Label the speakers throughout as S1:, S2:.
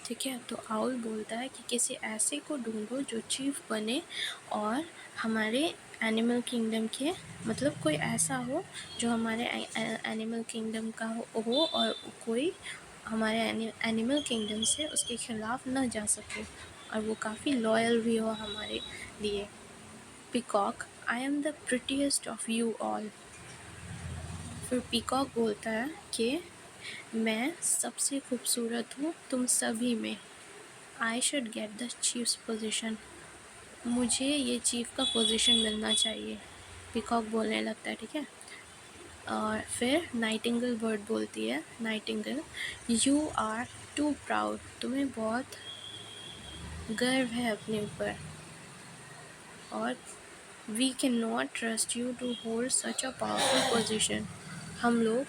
S1: ठीक है। तो आउल बोलता है कि किसी ऐसे को ढूंढो जो चीफ बने और हमारे एनिमल किंगडम के मतलब कोई ऐसा हो जो हमारे एनिमल किंगडम का हो और कोई हमारे एनिमल किंगडम से उसके खिलाफ न जा सके और वो काफ़ी लॉयल भी हो हमारे लिए। Peacock, I am the prettiest of you all. फिर पीकॉक बोलता है कि मैं सबसे खूबसूरत हूँ तुम सभी में। I should get the chiefs position. मुझे ये चीफ का पोजीशन मिलना चाहिए, पीकॉक बोलने लगता है। ठीक है। और फिर नाइटिंगेल बर्ड बोलती है, nightingale, you are too proud. तुम्हें बहुत गर्व है अपने ऊपर और we can not trust you to hold such a powerful position. हम लोग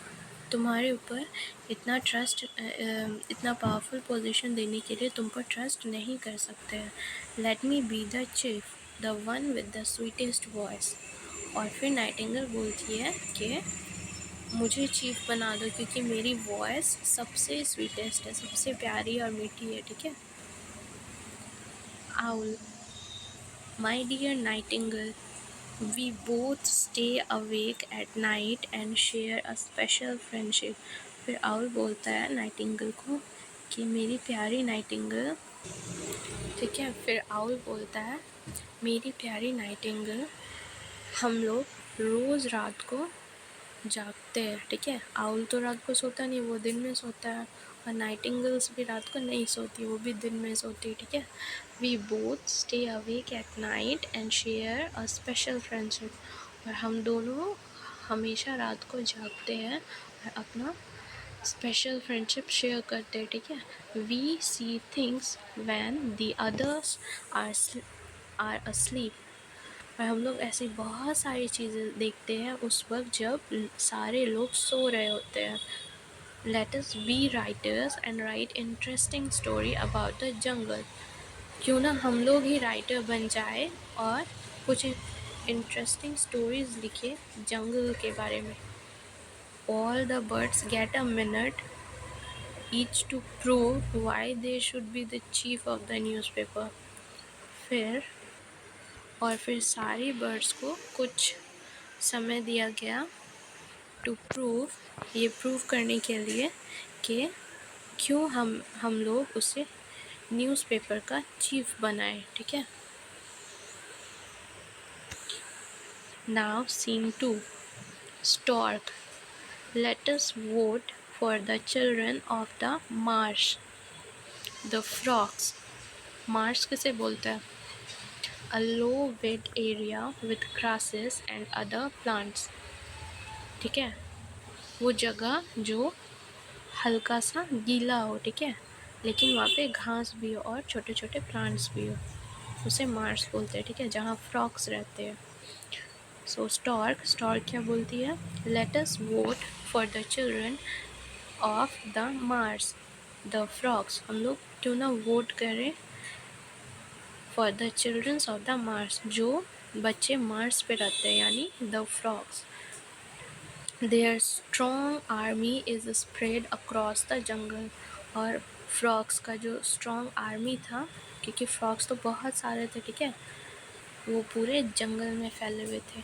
S1: तुम्हारे ऊपर इतना पावरफुल पोजीशन देने के लिए तुम पर ट्रस्ट नहीं कर सकते हैं। Let me B the chief, the one with the sweetest voice. और फिर नाइटिंगेल बोलती है कि मुझे चीफ बना दो क्योंकि मेरी वॉइस सबसे स्वीटेस्ट है, सबसे प्यारी और मीठी है। ठीक है। Owl, my dear nightingale, we both stay awake at night and share a special friendship। फिर आउल बोलता है नाइटिंगेल को कि मेरी प्यारी नाइटिंगेल। ठीक है। फिर आउल बोलता है मेरी प्यारी नाइटिंगेल, हम लोग रोज़ रात को जागते हैं। ठीक है। आउल तो रात को सोता नहीं, वो दिन में सोता है और नाइटिंगेल्स भी रात को नहीं सोती, वो भी दिन में सोती है। ठीक है। We both stay awake at night and share a special friendship. और हम दोनों हमेशा रात को जागते हैं और अपना स्पेशल फ्रेंडशिप शेयर करते हैं। ठीक है। We see things when the others are asleep। और हम लोग ऐसी बहुत सारी चीज़ें देखते हैं उस वक्त जब सारे लोग सो रहे होते हैं। Let us B writers and right interesting story about the jungle. क्यों ना हम लोग ही राइटर बन जाए और कुछ इंटरेस्टिंग स्टोरीज लिखे जंगल के बारे में। All the birds get a minute each to prove why they should be the chief of the newspaper. फिर सारी बर्ड्स को कुछ समय दिया गया टू प्रूव, ये प्रूव करने के लिए कि क्यों हम लोग उसे न्यूज़पेपर का चीफ बनाए। ठीक है। Now scene 2, stork, let us vote for the children of the marsh. The frogs, marsh किसे बोलता है? A low wet area with grasses and other plants। ठीक है। वो जगह जो हल्का सा गीला हो। ठीक है। लेकिन वहाँ पे घास भी हो और छोटे छोटे प्लांट्स भी हो, उसे मार्श बोलते हैं। ठीक है। जहाँ फ्रॉक्स रहते हैं। सो स्टॉर्क क्या बोलती है? Let us vote for the children of the marsh, the frogs. हम लोग क्यों ना वोट करें for the childrens of the marsh, जो बच्चे मार्स पे रहते हैं, यानी the frogs. Their strong army is spread across the jungle. और फ्रॉक्स का जो स्ट्रॉन्ग आर्मी था, क्योंकि फ्रॉक्स तो बहुत सारे थे। ठीक है। वो पूरे जंगल में फैले हुए थे।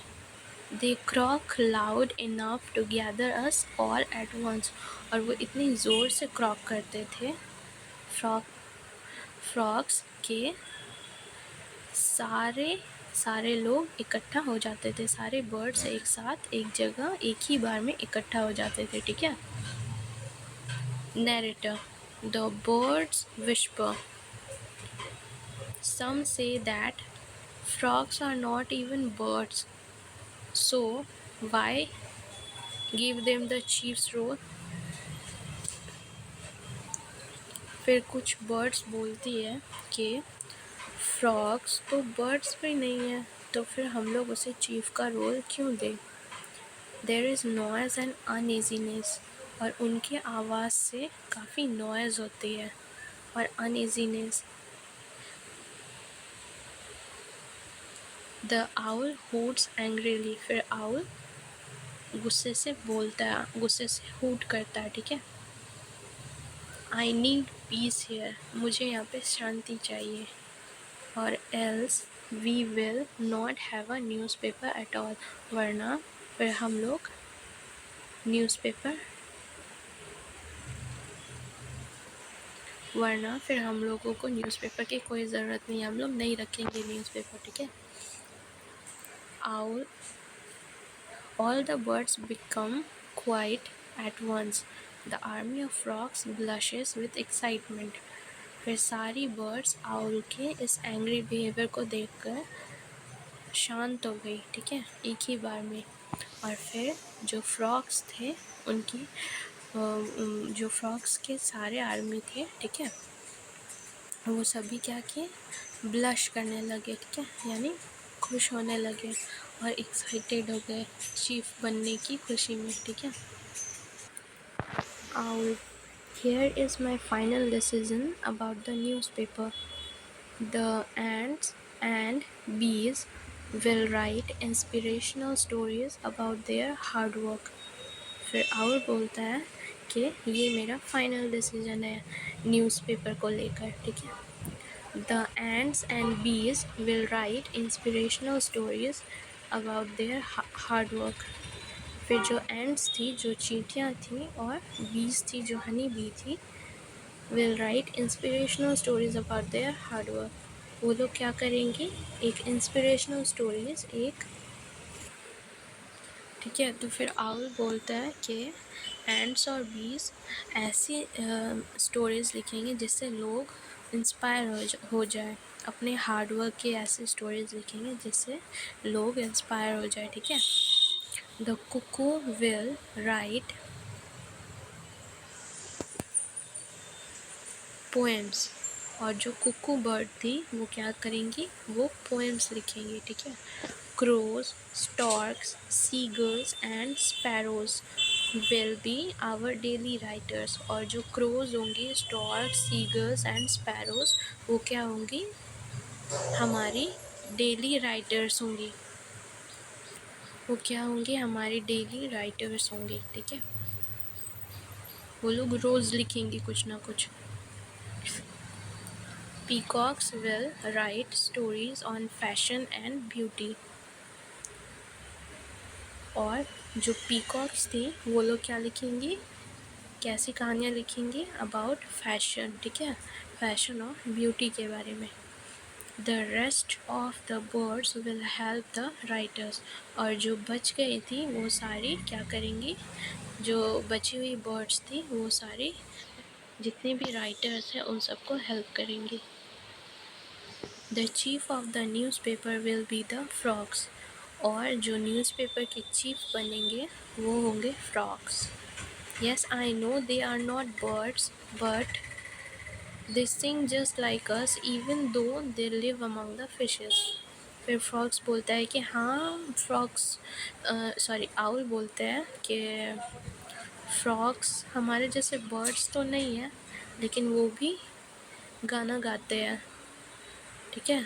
S1: They croak loud enough to gather us all at once. और वो इतनी ज़ोर से क्रॉक करते थे फ्रॉक्स के सारे लोग इकट्ठा हो जाते थे, सारे बर्ड्स एक साथ एक जगह एक ही बार में इकट्ठा हो जाते थे। ठीक है। Narrator, the birds whisper, some say that frogs are not even birds, so why give them the chief's role। फिर कुछ बर्ड्स बोलती है कि फ्रॉग्स तो बर्ड्स भी नहीं है, तो फिर हम लोग उसे चीफ का रोल क्यों दें। There is noise and uneasiness. और उनके आवाज़ से काफ़ी नॉइज़ होती है और uneasiness. The owl hoots angrily. फिर आउल गुस्से से बोलता है, गुस्से से हूट करता है। ठीक है। I need peace here. मुझे यहाँ पे शांति चाहिए. Or else we will not have a newspaper at all. वरना फिर हम लोग लोगों को न्यूज़पेपर की कोई ज़रूरत नहीं है. हम लोग नहीं रखेंगे न्यूज़पेपर. ठीक है. All the birds become quiet at once. The army of frogs blushes with excitement. फिर सारी बर्ड्स आउल के इस एंग्री बिहेवियर को देखकर शांत हो गई. ठीक है, एक ही बार में. और फिर जो फ्रॉग्स थे उनकी जो फ्रॉग्स के सारे आर्मी थे, ठीक है, वो सभी क्या किए, ब्लश करने लगे. ठीक है, यानी खुश होने लगे और एक्साइटेड हो गए चीफ बनने की खुशी में. ठीक है. Owl, here is my final decision about the newspaper. The ants and bees will write inspirational stories about their hard work. फिर आउल बोलता है कि ये मेरा फाइनल डिसीजन है न्यूज़पेपर को लेकर. ठीक है. The ants and bees will write inspirational stories about their hard work. फिर जो एंड्स थी, जो चींटियाँ थी, और बीज थी, जो हनी बी थी, will write inspirational stories about their hard work. वो लोग क्या करेंगी, एक इंस्पिरेशनल स्टोरीज, एक. ठीक है. तो फिर आउल बोलता है कि एंड्स और बीज ऐसी स्टोरीज लिखेंगे जिससे लोग इंस्पायर हो जाए. अपने हार्डवर्क की ऐसी स्टोरीज लिखेंगे जिससे लोग इंस्पायर हो जाए. ठीक है. The Kuku will write poems. और जो कुकू बर्ड थी वो क्या करेंगी, वो पोएम्स लिखेंगी. ठीक है. Crows, storks, seagulls and sparrows will be our daily writers. और जो crows होंगी, storks, seagulls and sparrows, वो क्या होंगी, हमारी डेली राइटर्स होंगी. वो क्या होंगी, हमारी डेली राइटर्स होंगी. ठीक है. वो लोग रोज़ लिखेंगी कुछ ना कुछ. Peacocks will write stories on fashion and beauty. और जो पीकॉक्स थी वो लोग क्या लिखेंगी, कैसी कहानियाँ लिखेंगी, अबाउट फैशन. ठीक है, फैशन और ब्यूटी के बारे में. The rest of the birds will help the writers. और जो बच गई थी वो सारी क्या करेंगी, जो बची हुई बर्ड्स थी वो सारी जितने भी राइटर्स हैं उन सबको हेल्प करेंगी. The chief of the newspaper will be the frogs. और जो न्यूज़पेपर के चीफ बनेंगे वो होंगे frogs. Yes, I know they are not birds, but they sing just like us even though they live among the fishes. फिर frogs बोलता है कि हाँ, आउल बोलते हैं कि फ्रॉग्स हमारे जैसे बर्ड्स तो नहीं है, लेकिन वो भी गाना गाते हैं. ठीक है.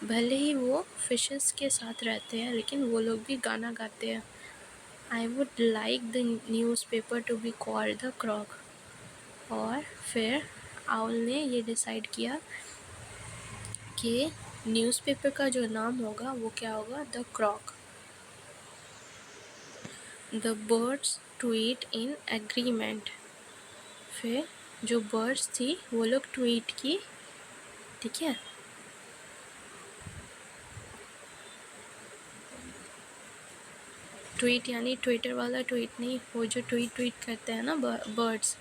S1: भले ही वो फिशेस के साथ रहते हैं, लेकिन वो लोग भी गाना गाते हैं. I would like the newspaper to be called the Croc. और फिर आउल ने ये डिसाइड किया कि न्यूज़पेपर का जो नाम होगा वो क्या होगा, the croak. The birds tweet in agreement. फिर जो बर्ड्स थी वो लोग ट्वीट की. ठीक है. ट्वीट यानी ट्विटर वाला ट्वीट नहीं, वो जो ट्वीट करते हैं ना बर्ड्स,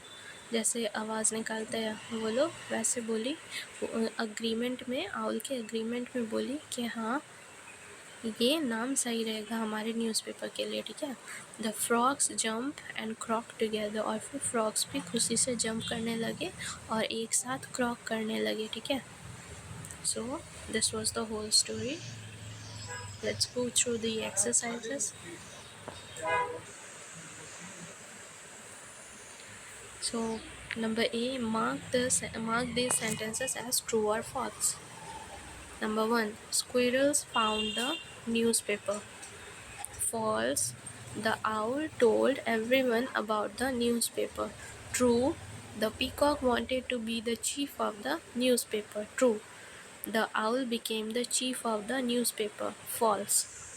S1: जैसे आवाज़ निकालते हैं वो लोग, वैसे बोली. अग्रीमेंट में, आउल के अग्रीमेंट में बोली कि हाँ, ये नाम सही रहेगा हमारे न्यूज़पेपर के लिए. ठीक है. The frogs jump and croak together. और फिर फ्रॉग्स भी खुशी से जंप करने लगे और एक साथ क्रॉक करने लगे. ठीक है. So this was the whole story. Let's go through the exercises. So number A, mark these sentences as true or false. Number 1, squirrels found the newspaper. False. The owl told everyone about the newspaper. True. The peacock wanted to be the chief of the newspaper. True. The owl became the chief of the newspaper. False.